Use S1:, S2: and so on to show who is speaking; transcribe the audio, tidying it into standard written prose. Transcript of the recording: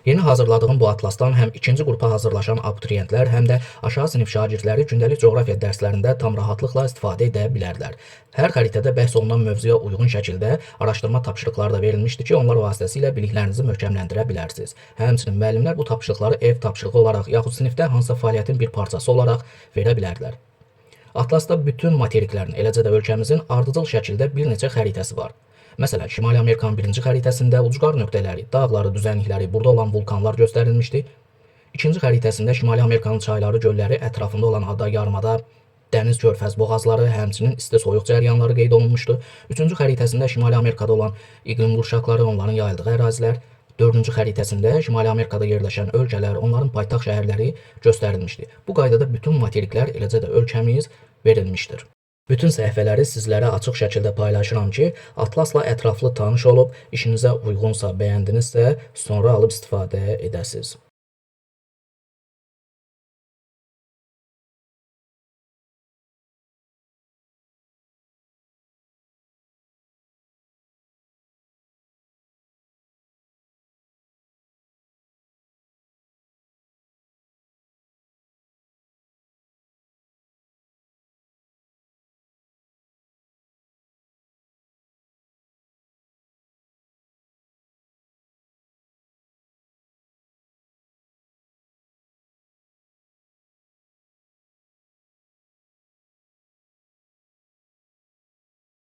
S1: Yeni hazırladığım bu atlasdan həm ikinci qrupa hazırlaşan abituriyentlər, həm də aşağı sinif şagirdləri gündəlik coğrafiya dərslərində tam rahatlıqla istifadə edə bilərlər. Hər xəritədə bəhs olunan mövzuya uyğun şəkildə araşdırma tapşırıqları da verilmişdir ki, onlar vasitəsilə biliklərinizi möhkəmləndirə bilərsiniz. Həmçinin müəllimlər bu tapşırıqları ev tapşırığı olaraq yaxud sinifdə hansısa fəaliyyətin bir parçası olaraq verə bilərlər. Atlasda bütün materiklərin, eləcə də ölkəmizin ardıcıl şəkildə bir neçə xəritəsi var. Məsələn, Şimali Amerikanın birinci xəritəsində ucqar nöqtələri, dağları, düzənlikləri, burada olan vulkanlar göstərilmişdi. İkinci xəritəsində Şimali Amerikanın çayları, gölləri, ətrafında olan ada, yarımada, dəniz, körfəz, boğazları, həmçinin isti-soyuq cəryanları qeyd olunmuşdu. Üçüncü xəritəsində Şimali Amerikada olan iqlim qurşaqları, onların yayıldığı ərazilər. Dördüncü xəritəsində Şimali Amerikada yerləşən ölkələr, onların paytaxt şəhərləri göstərilmişdi. Bu qaydada bütün materiklər, eləcə də ölkəmiz verilmişdir. Bütün səhifələri sizlərə açıq şəkildə paylaşıram ki, atlasla ətraflı tanış olub, işinizə uyğunsa, bəyəndinizsə, sonra alıb istifadə edəsiniz.